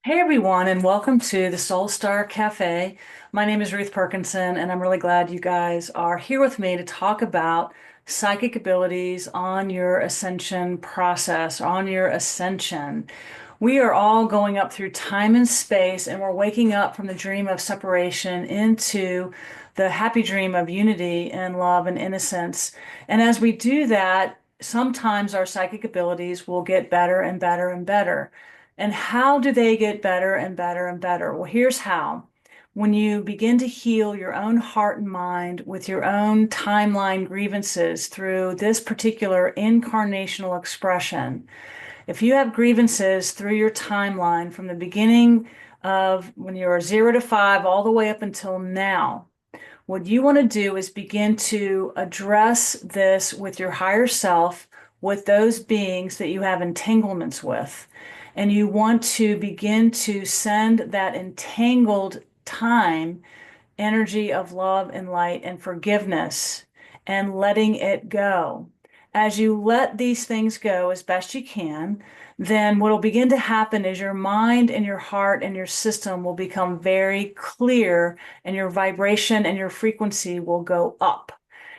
Hey everyone, and welcome to the Soul Star Cafe. My name is Ruth Perkinson, and I'm really glad you guys are here with me to talk about psychic abilities on your ascension process, on your ascension. We are all going up through time and space, and we're waking up from the dream of separation into the happy dream of unity and love and innocence. And as we do that, sometimes our psychic abilities will get better and better and better. And how do they get better and better and better? Well, here's how. When you begin to heal your own heart and mind with your own timeline grievances through this particular incarnational expression, if you have grievances through your timeline from the beginning of when you're 0 to 5 all the way up until now, what you want to do is begin to address this with your higher self, with those beings that you have entanglements with. And you want to begin to send that entangled time energy of love and light and forgiveness and letting it go. As you let these things go as best you can, then what will begin to happen is your mind and your heart and your system will become very clear, and your vibration and your frequency will go up.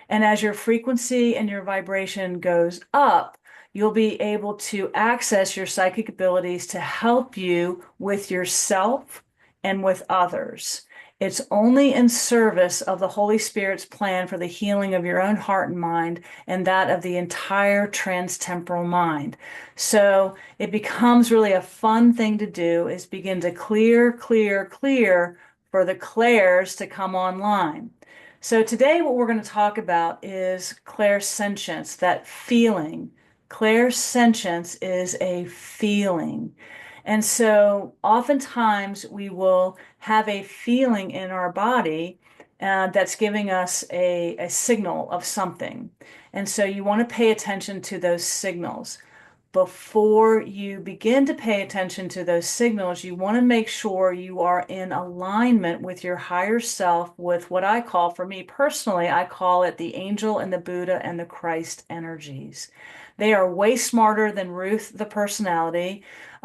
And as your frequency and your vibration goes up, you'll be able to access your psychic abilities to help you with yourself and with others. It's only in service of the Holy Spirit's plan for the healing of your own heart and mind and that of the entire transtemporal mind. So it becomes really a fun thing to do is begin to clear, clear, clear for the clairs to come online. So today what we're going to talk about is clairsentience, that feeling. Clairsentience is a feeling. And so oftentimes we will have a feeling in our body that's giving us a signal of something. And so you want to pay attention to those signals. Before you begin to pay attention to those signals, you want to make sure you are in alignment with your higher self, with what I call, for me personally, I call it the angel and the Buddha and the Christ energies. They are way smarter than Ruth, the personality.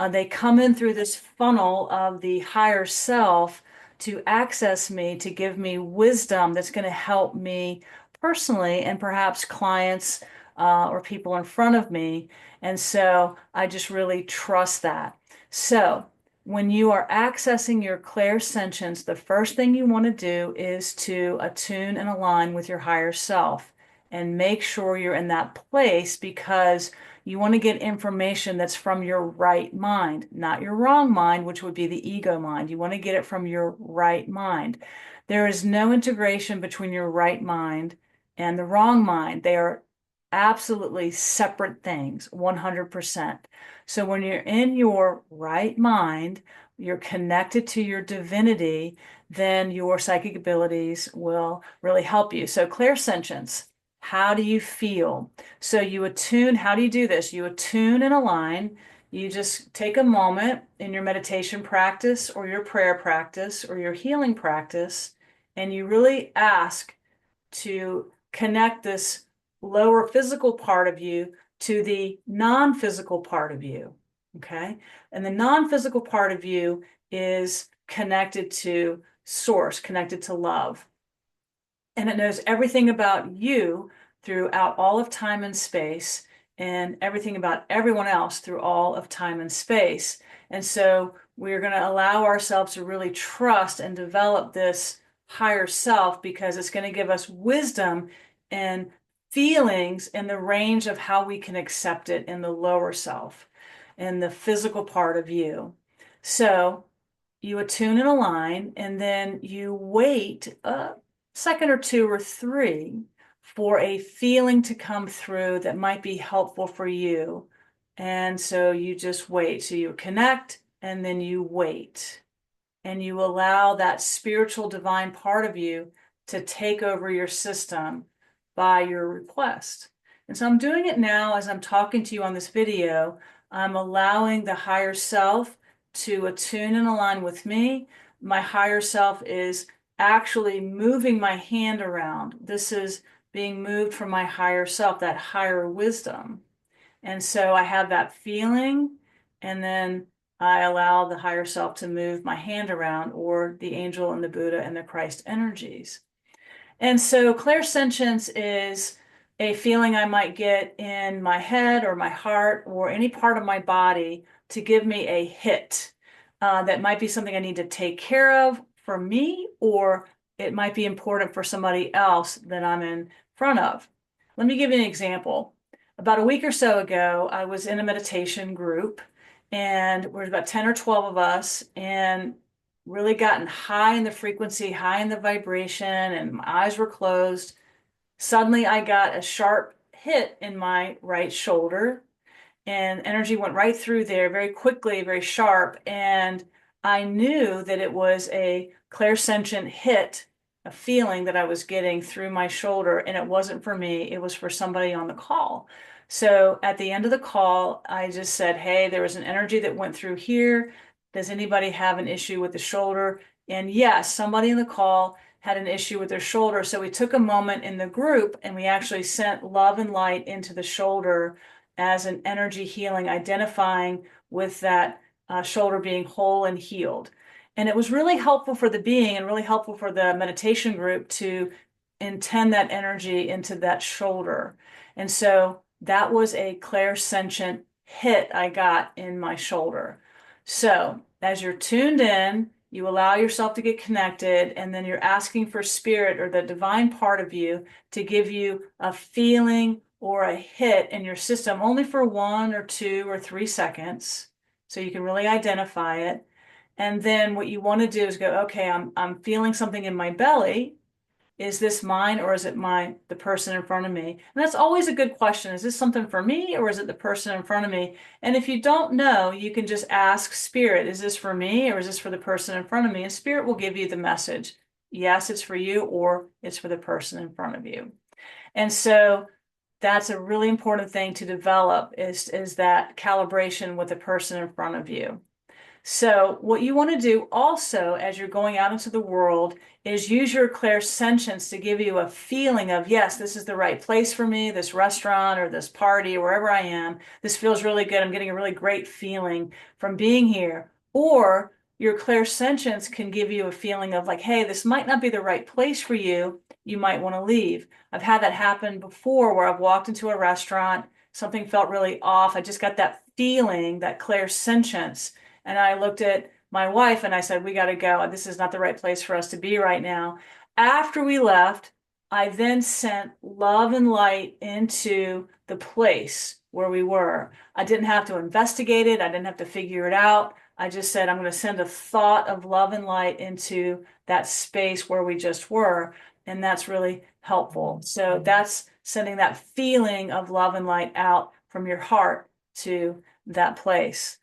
They come in through this funnel of the higher self to access me, to give me wisdom that's going to help me personally and perhaps clients or people in front of me. And so I just really trust that. So when you are accessing your clairsentience, the first thing you want to do is to attune and align with your higher self and make sure you're in that place, because you want to get information that's from your right mind, not your wrong mind, which would be the ego mind. You want to get it from your right mind. There is no integration between your right mind and the wrong mind. They are absolutely separate things, 100%. So when you're in your right mind, you're connected to your divinity, then your psychic abilities will really help you. So clairsentience. How do you feel? So you attune, how do you do this? You attune and align. You just take a moment in your meditation practice or your prayer practice or your healing practice, and you really ask to connect this lower physical part of you to the non-physical part of you. Okay. And the non-physical part of you is connected to source, connected to love, and it knows everything about you throughout all of time and space, and everything about everyone else through all of time and space. And so we're going to allow ourselves to really trust and develop this higher self, because it's going to give us wisdom and feelings in the range of how we can accept it in the lower self, in the physical part of you. So you attune and align, and then you wait a second or two or three for a feeling to come through that might be helpful for you. And so you just wait. So you connect and then you wait. And you allow that spiritual divine part of you to take over your system by your request. And so I'm doing it now as I'm talking to you on this video. I'm allowing the higher self to attune and align with me. My higher self is actually moving my hand around. This is being moved from my higher self, that higher wisdom. And so I have that feeling, and then I allow the higher self to move my hand around, or the angel and the Buddha and the Christ energies. And so clairsentience is a feeling I might get in my head or my heart or any part of my body to give me a hit. That might be something I need to take care of for me, or it might be important for somebody else that I'm in front of. Let me give you an example. About a week or so ago, I was in a meditation group, and there was about 10 or 12 of us, and really gotten high in the frequency, high in the vibration, and my eyes were closed. Suddenly, I got a sharp hit in my right shoulder, and energy went right through there very quickly, very sharp. And I knew that it was a clairsentient hit, a feeling that I was getting through my shoulder. And it wasn't for me, it was for somebody on the call. So at the end of the call, I just said, hey, there was an energy that went through here. Does anybody have an issue with the shoulder? And yes, somebody in the call had an issue with their shoulder. So we took a moment in the group and we actually sent love and light into the shoulder as an energy healing, identifying with that shoulder being whole and healed. And it was really helpful for the being and really helpful for the meditation group to intend that energy into that shoulder. And so that was a clairsentient hit I got in my shoulder. So as you're tuned in, you allow yourself to get connected, and then you're asking for spirit or the divine part of you to give you a feeling or a hit in your system only for 1 or 2 or 3 seconds, so you can really identify it. And then what you want to do is go, okay, I'm feeling something in my belly. Is this mine, or is it the person in front of me? And that's always a good question. Is this something for me, or is it the person in front of me? And if you don't know, you can just ask spirit, is this for me, or is this for the person in front of me? And spirit will give you the message. Yes, it's for you, or it's for the person in front of you. And so that's a really important thing to develop, is that calibration with the person in front of you. So what you want to do also as you're going out into the world is use your clairsentience to give you a feeling of, yes, this is the right place for me, this restaurant or this party or wherever I am. This feels really good. I'm getting a really great feeling from being here. Or your clairsentience can give you a feeling of like, hey, this might not be the right place for you. You might want to leave. I've had that happen before where I've walked into a restaurant, something felt really off. I just got that feeling, that clairsentience. And I looked at my wife and I said, we got to go. This is not the right place for us to be right now. After we left, I then sent love and light into the place where we were. I didn't have to investigate it. I didn't have to figure it out. I just said, I'm going to send a thought of love and light into that space where we just were. And that's really helpful. So that's sending that feeling of love and light out from your heart to that place.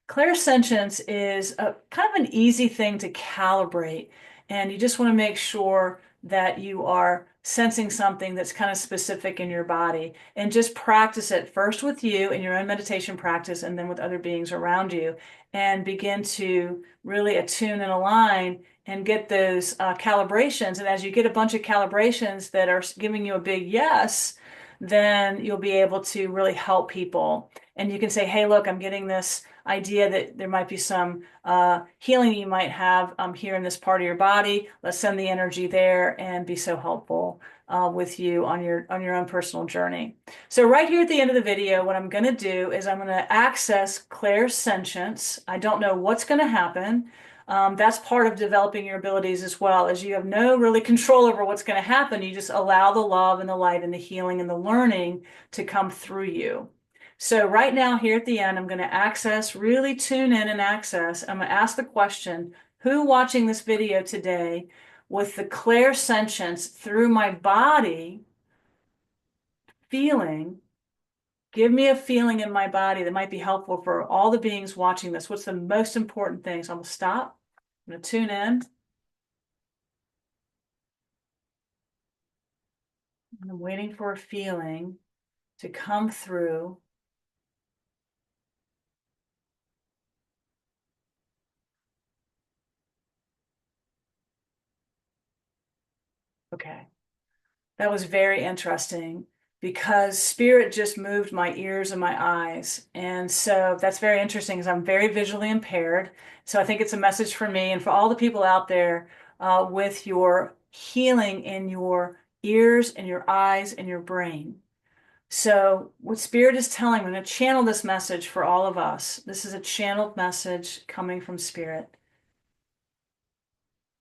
Clairsentience is a kind of an easy thing to calibrate, and you just want to make sure that you are sensing something that's kind of specific in your body, and just practice it first with you in your own meditation practice and then with other beings around you, and begin to really attune and align and get those calibrations. And as you get a bunch of calibrations that are giving you a big yes, then you'll be able to really help people. And you can say, hey, look, I'm getting this idea that there might be some healing you might have here in this part of your body. Let's send the energy there and be so helpful with you on your own personal journey. So right here at the end of the video, what I'm going to do is I'm going to access clairsentience. I don't know what's going to happen. That's part of developing your abilities as well, as you have no really control over what's going to happen. You just allow the love and the light and the healing and the learning to come through you. So right now, here at the end, I'm going to access, really tune in and access. I'm going to ask the question, who watching this video today with the clairsentience through my body feeling, give me a feeling in my body that might be helpful for all the beings watching this. What's the most important thing? So I'm going to stop. I'm going to tune in. I'm waiting for a feeling to come through. Okay. That was very interesting. because spirit just moved my ears and my eyes. And so that's very interesting because I'm very visually impaired. So I think it's a message for me and for all the people out there with your healing in your ears and your eyes and your brain. So what spirit is telling, I'm going to channel this message for all of us. This is a channeled message coming from spirit.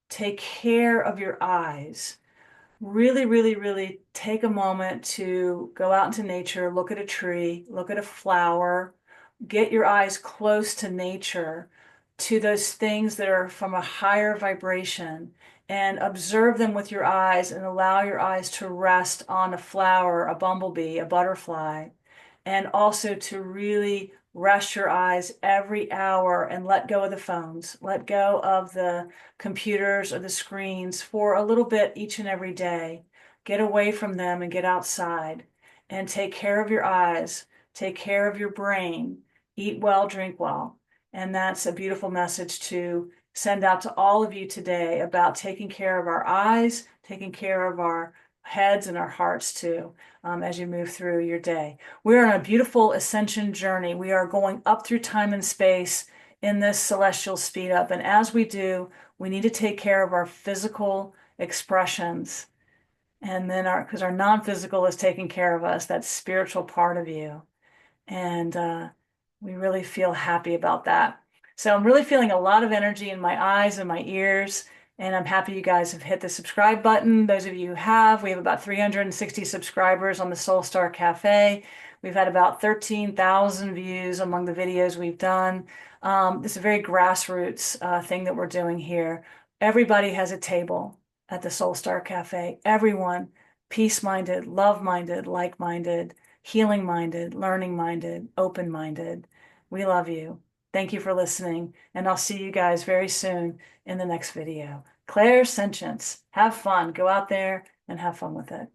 Take care of your eyes. Really, really, really take a moment to go out into nature, look at a tree, look at a flower, get your eyes close to nature, to those things that are from a higher vibration, and observe them with your eyes and allow your eyes to rest on a flower, a bumblebee, a butterfly, and also to really rest your eyes every hour and let go of the phones, let go of the computers or the screens for a little bit each and every day. Get away from them and get outside and take care of your eyes, take care of your brain, eat well, drink well. And that's a beautiful message to send out to all of you today about taking care of our eyes, taking care of our heads and our hearts too, as you move through your day. We're on a beautiful ascension journey. We are going up through time and space in this celestial speed up. And as we do, we need to take care of our physical expressions. And then because our non-physical is taking care of us, that spiritual part of you. And we really feel happy about that. So I'm really feeling a lot of energy in my eyes and my ears. And I'm happy you guys have hit the subscribe button. Those of you who have, we have about 360 subscribers on the Soul Star Cafe. We've had about 13,000 views among the videos we've done. This is a very grassroots thing that we're doing here. Everybody has a table at the Soul Star Cafe. Everyone, peace-minded, love-minded, like-minded, healing-minded, learning-minded, open-minded. We love you. Thank you for listening, and I'll see you guys very soon in the next video. Clairsentience. Have fun. Go out there and have fun with it.